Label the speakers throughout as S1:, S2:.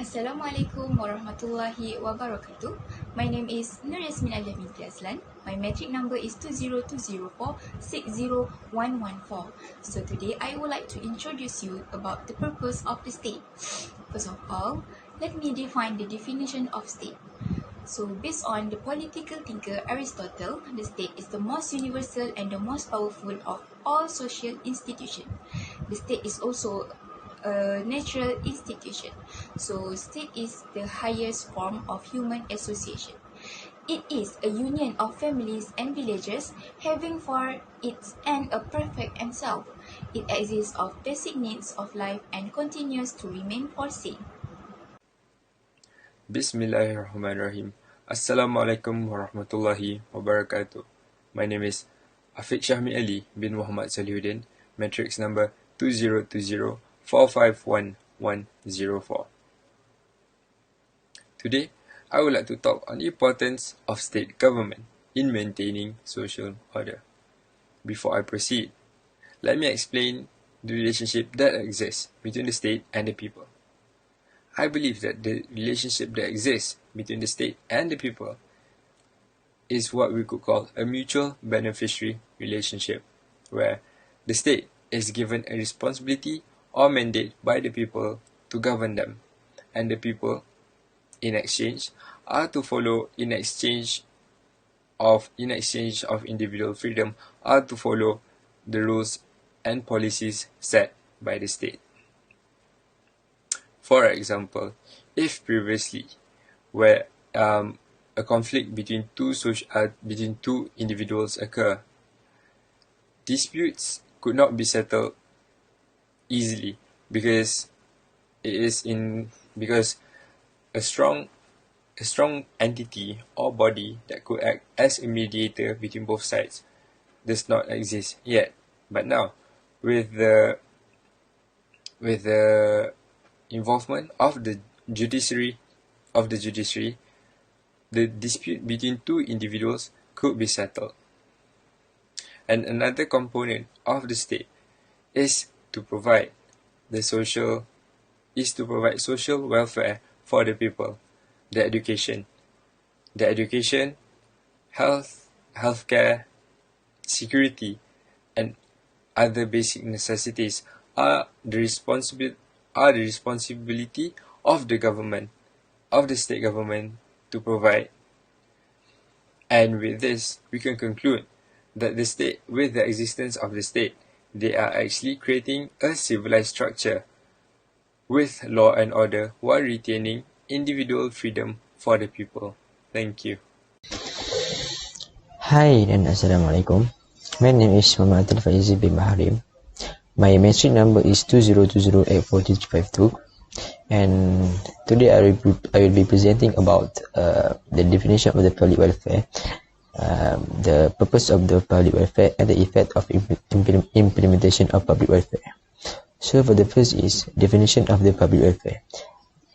S1: Assalamualaikum warahmatullahi wabarakatuh. My name is Nur Yasmin Alia binti Azlan. My metric number is 20204-60114. So today I would like to introduce you about the purpose of the state. First of all, let me define the definition of state. So based on the political thinker Aristotle, the state is the most universal and the most powerful of all social institutions. The state is also a natural institution. So state is the highest form of human association. It is a union of families and villages having for its end a perfect and self. It exists of basic needs of life and continues to remain foreseen.
S2: Bismillahirrahmanirrahim. Assalamualaikum warahmatullahi wabarakatuh. My name is Afiq Syahmi Ali bin Muhammad Salihuddin, matrix number 2020451104. Today, I would like to talk on the importance of state government in maintaining social order. Before I proceed, let me explain the relationship that exists between the state and the people. I believe that the relationship that exists between the state and the people is what we could call a mutual beneficiary relationship, where the state is given a responsibility or mandate by the people to govern them, and the people, in exchange, are to follow in exchange of individual freedom, are to follow the rules and policies set by the state. For example, if previously where a conflict between two individuals occur, disputes could not be settled easily because a strong entity or body that could act as a mediator between both sides does not exist yet. But now, with the involvement of the judiciary, the dispute between two individuals could be settled. And another component of the state is to provide social welfare for the people. The education, healthcare, security, and other basic necessities are the responsibility of the government, of the state government, to provide. And with this, we can conclude that the state, with the existence of the state, they are actually creating a civilized structure with law and order while retaining individual freedom for the people. Thank you.
S3: Hai dan Assalamualaikum. My name is Muhammad Faizi bin Baharim. My metric number is 20208452, and today I will be presenting about the definition of the public welfare, the purpose of the public welfare, and the effect of implementation of public welfare. So for the first is definition of the public welfare.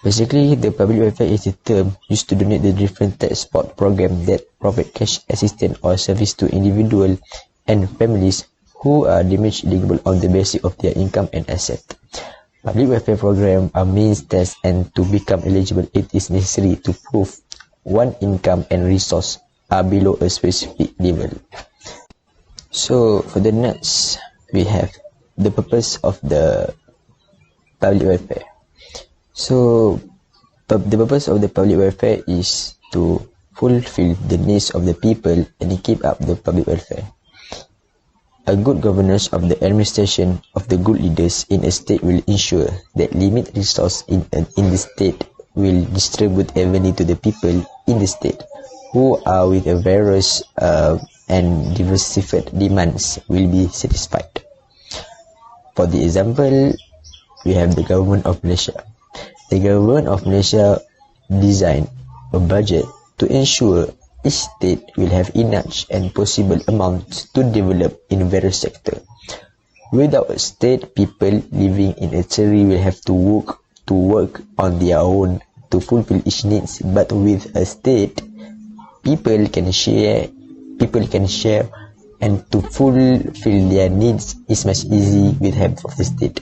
S3: Basically, the public welfare is a term used to donate the different tax support programs that provide cash assistance or service to individuals and families who are deemed eligible on the basis of their income and asset. Public welfare programs are means tests, and to become eligible, it is necessary to prove one income and resource are below a specific level. So for the next, we have the purpose of the public welfare. So the purpose of the public welfare is to fulfill the needs of the people and keep up the public welfare. A good governance of the administration of the good leaders in a state will ensure that limited resources in the state will distribute revenue to the people in the state who are with a various and diversified demands will be satisfied. For the example, we have the government of Malaysia. The government of Malaysia designed a budget to ensure each state will have enough and possible amounts to develop in various sectors. Without a state, people living in a territory will have to work on their own to fulfill each needs. But with a state, people can share, and to fulfill their needs is much easy with help of the state.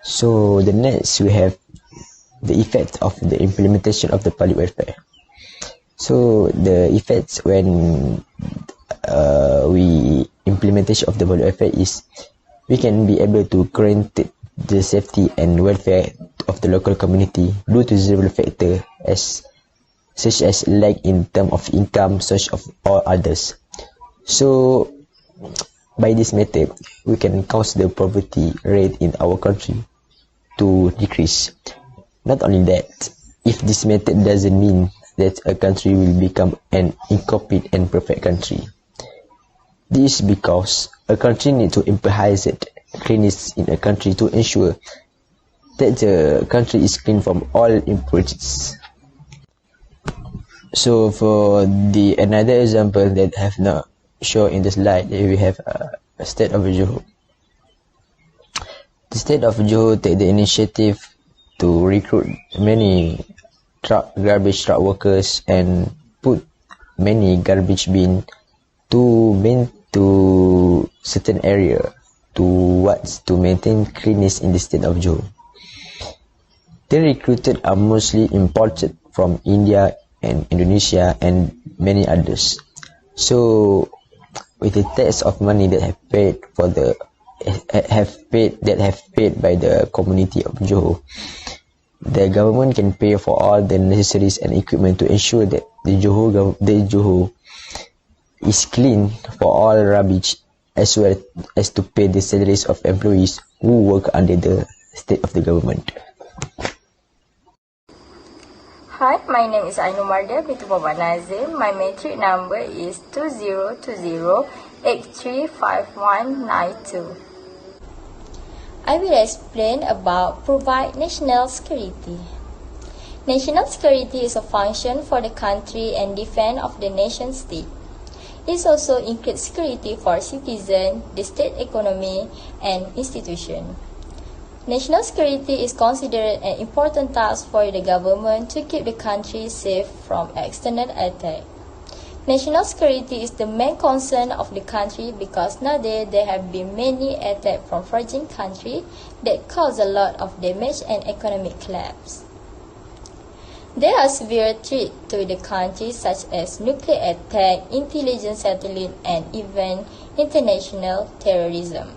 S3: So the next we have the effect of the implementation of the public welfare. So the effects when we implementation of the public welfare is we can be able to guarantee the safety and welfare of the local community due to several factors such as lack in terms of income, such of all others. So by this method, we can cause the poverty rate in our country to decrease. Not only that, if this method doesn't mean that a country will become an incomplete and perfect country. This is because a country needs to emphasize cleanliness in a country to ensure that the country is clean from all impurities. So for the another example that I have not shown in the slide, we have a state of Johor. The state of Johor take the initiative to recruit many garbage truck workers and put many garbage bin to certain area to maintain cleanliness in the state of Johor. The recruited are mostly imported from India and Indonesia and many others. So with the tax of money that have paid by the community of Johor, the government can pay for all the necessaries and equipment to ensure that the Johor is clean for all rubbish, as well as to pay the salaries of employees who work under the state of the government.
S4: Hi, my name is Ainu Mardia binti Muhammad Nazim. My matric number is 2020835192. I will explain about provide national security. National security is a function for the country and defense of the nation state. It also includes security for citizens, the state economy, and institutions. National security is considered an important task for the government to keep the country safe from external attack. National security is the main concern of the country because nowadays there have been many attacks from foreign countries that cause a lot of damage and economic collapse. There are severe threats to the country such as nuclear attack, intelligence satellite, and even international terrorism.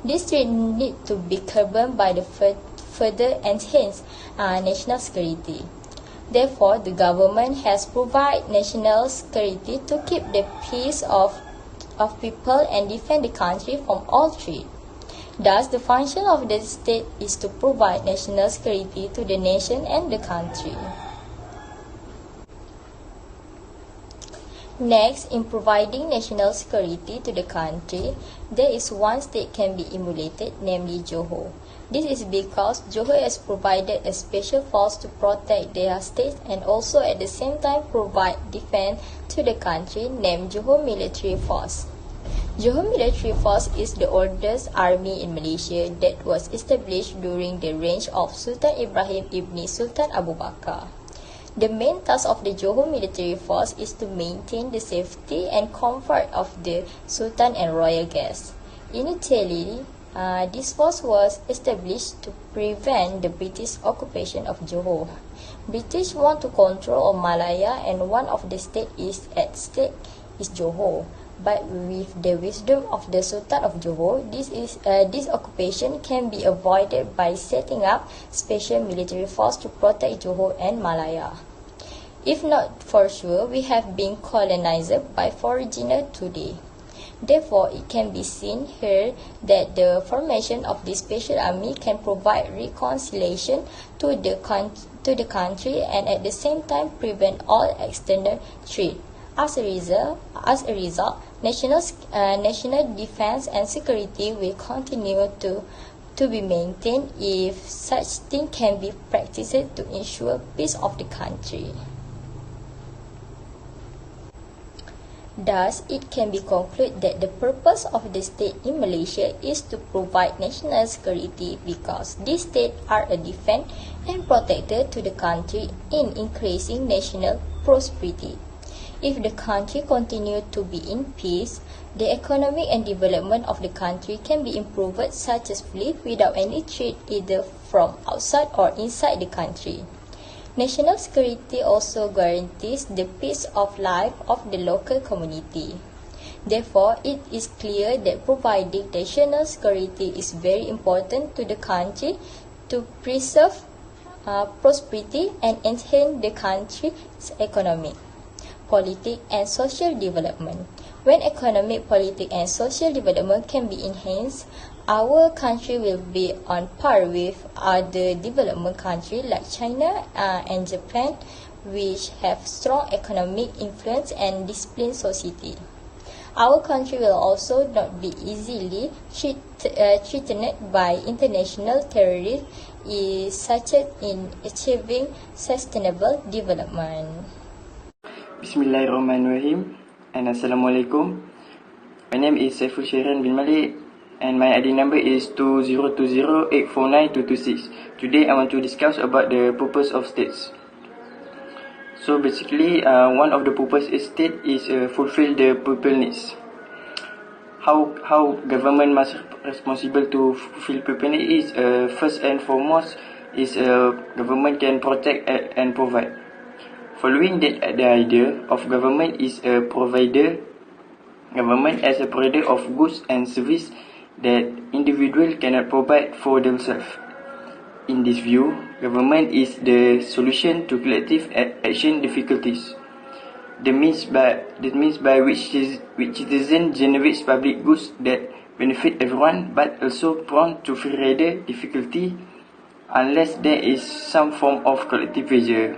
S4: These threats need to be curbed by the further enhanced national security. Therefore, the government has provided national security to keep the peace of people and defend the country from all threats. Thus, the function of the state is to provide national security to the nation and the country. Next, in providing national security to the country, there is one state can be emulated, namely Johor. This is because Johor has provided a special force to protect their state and also at the same time provide defense to the country, named Johor Military Force. Johor Military Force is the oldest army in Malaysia that was established during the reign of Sultan Ibrahim ibn Sultan Abu Bakar. The main task of the Johor Military Force is to maintain the safety and comfort of the Sultan and royal guests. Initially, this force was established to prevent the British occupation of Johor. British want to control Malaya and one of the states is at stake is Johor. But with the wisdom of the Sultan of Johor, this occupation can be avoided by setting up special military force to protect Johor and Malaya. If not for sure, we have been colonized by foreigners today. Therefore, it can be seen here that the formation of this special army can provide reconciliation to the country and at the same time prevent all external threats. As a result, national defense and security will continue to be maintained if such thing can be practiced to ensure peace of the country. Thus, it can be concluded that the purpose of the state in Malaysia is to provide national security because these states are a defense and protector to the country in increasing national prosperity. If the country continues to be in peace, the economic and development of the country can be improved successfully without any threat either from outside or inside the country. National security also guarantees the peace of life of the local community. Therefore, it is clear that providing national security is very important to the country to preserve prosperity and enhance the country's economic, political, and social development. When economic, political, and social development can be enhanced, our country will be on par with other development countries like China and Japan, which have strong economic influence and disciplined society. Our country will also not be easily threatened by international terrorists, such as in achieving sustainable development.
S5: Bismillahirrahmanirrahim and Assalamualaikum. My name is Saiful Shairan bin Malik and my ID number is 2020849226. Today I want to discuss about the purpose of states. So basically, one of the purpose of state is fulfill the people needs. How government must responsible to fulfill people needs is first and foremost is government can protect and provide. Following that, the idea of government is a provider. Government as a provider of goods and service that individual cannot provide for themselves. In this view, government is the solution to collective action difficulties. The means by which citizen generates public goods that benefit everyone, but also prone to further difficulty unless there is some form of collective pressure.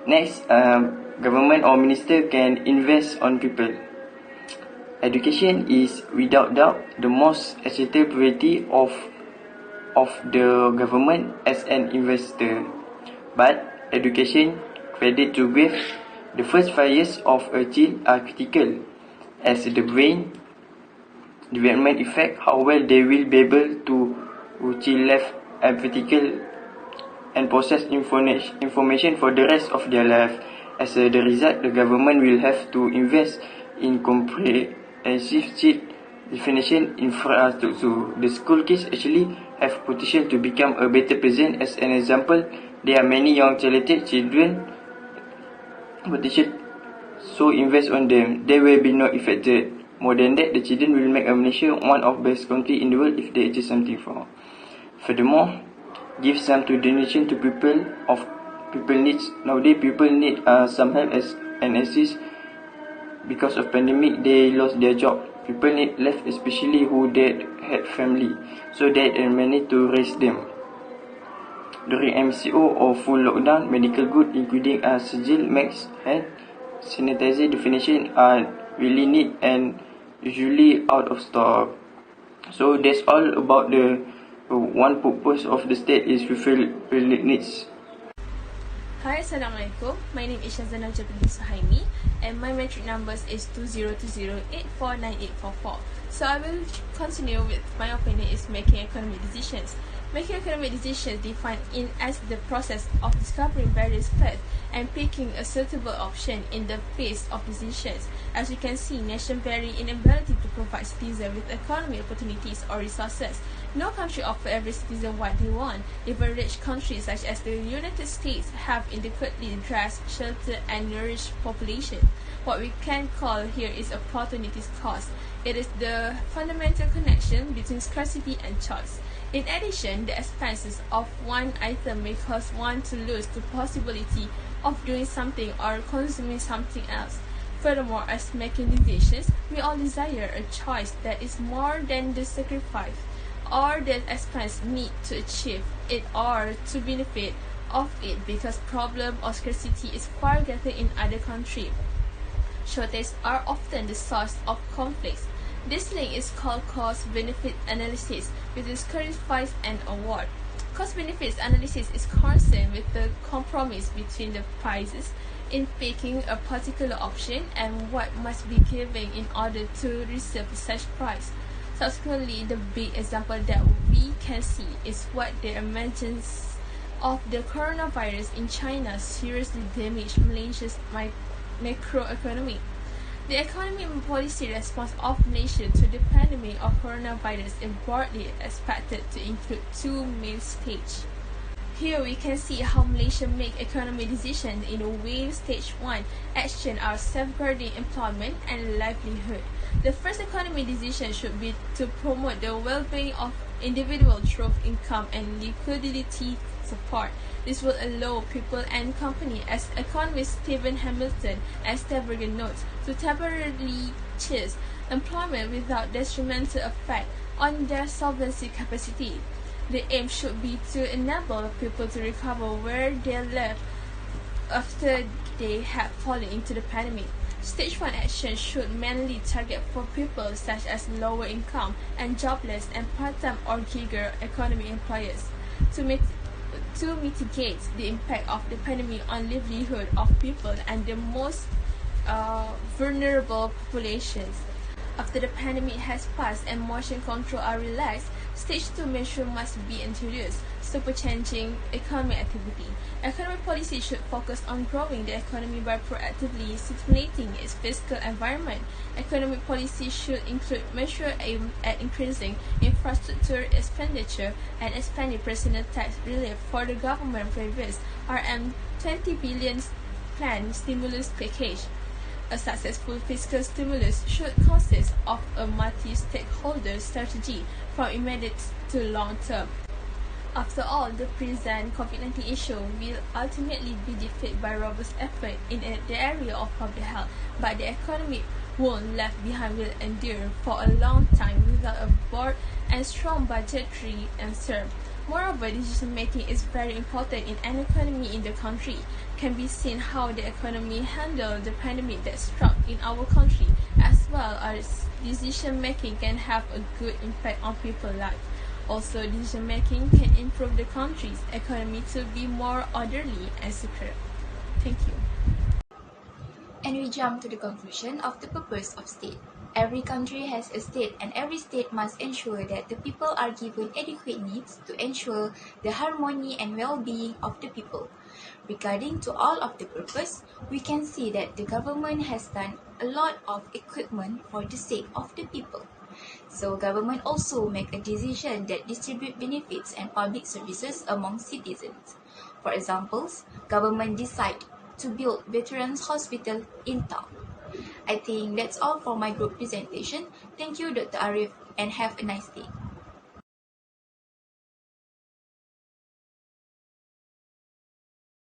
S5: Next, government or minister can invest on people. Education is without doubt the most essential priority of the government as an investor. But education credit to growth, the first 5 years of a child are critical as the brain development effect how well they will be able to child left critical and process information for the rest of their life. As the result, the government will have to invest in comprehensive child definition infrastructure. The school kids actually have potential to become a better person. As an example, there are many young talented children potential, so invest on them. They will be not affected. More than that, the children will make Malaysia one of the best country in the world if they achieve something for. Furthermore, give some to donation to people needs. Nowadays, people need some help as and assist because of pandemic. They lost their job. People need left, especially who that had family, so that and money to raise them. During MCO or full lockdown, medical goods including sigil, mask, and sanitizer definition are really need and usually out of stock. So that's all about the one purpose of the state is fulfill needs.
S6: Hi, Assalamualaikum. My name is Shazana Jabali Suhaimi and my metric numbers is 2020849844. So I will continue with my opinion is making economic decisions. Making economic decisions defined in as the process of discovering various paths and picking a suitable option in the face of decisions. As you can see, nations vary in ability to provide citizens with economic opportunities or resources. No country offers every citizen what they want. Even rich countries such as the United States have adequately dressed, sheltered, and nourished population. What we can call here is opportunities cost. It is the fundamental connection between scarcity and choice. In addition, the expenses of one item may cause one to lose the possibility of doing something or consuming something else. Furthermore, as making decisions, we all desire a choice that is more than the sacrifice or the expense need to achieve it or to benefit of it, because problem or scarcity is far greater in other countries. Shortages are often the source of conflicts. This link is called cost-benefit analysis between sacrifice and award. Cost-benefit analysis is concerned with the compromise between the prices in picking a particular option and what must be given in order to receive such price. Subsequently, the big example that we can see is what the emergence of the coronavirus in China seriously damaged Malaysia's macroeconomy. The economic and policy response of Malaysia to the pandemic of coronavirus is broadly expected to include two main stages. Here we can see how Malaysia make economic decisions in a way. Stage 1 action are safeguarding employment and livelihood. The first economic decision should be to promote the well-being of individuals through income and liquidity support. This will allow people and companies, as economist Stephen Hamilton and Stavanger notes, to temporarily chase employment without detrimental effect on their solvency capacity. The aim should be to enable people to recover where they left after they have fallen into the pandemic. Stage 1 action should mainly target for people such as lower income and jobless and part-time or gig economy employers to mitigate the impact of the pandemic on livelihood of people and the most vulnerable populations. After the pandemic has passed and motion control are relaxed, Stage 2 measures must be introduced, supercharging economic activity. Economic policy should focus on growing the economy by proactively stimulating its fiscal environment. Economic policy should include measures aimed at increasing infrastructure expenditure and expanding personal tax relief for the government previous RM20 billion planned stimulus package. A successful fiscal stimulus should consist of a multi-stakeholder strategy from immediate to long term. After all, the present COVID-19 issue will ultimately be defeated by robust effort in the area of public health, but the economic wound left behind will endure for a long time without a broad and strong budgetary reserve. Moreover, decision-making is very important in an economy in the country. Can be seen how the economy handled the pandemic that struck in our country, as well as decision-making can have a good impact on people's lives. Also, decision-making can improve the country's economy to be more orderly and secure. Thank you.
S1: And we jump to the conclusion of the purpose of state. Every country has a state, and every state must ensure that the people are given adequate needs to ensure the harmony and well-being of the people. Regarding to all of the purpose, we can see that the government has done a lot of equipment for the sake of the people. So government also make a decision that distribute benefits and public services among citizens. For examples, government decide to build Veterans Hospital in town. I think that's all for my group presentation. Thank you, Dr. Arif, and have a nice day.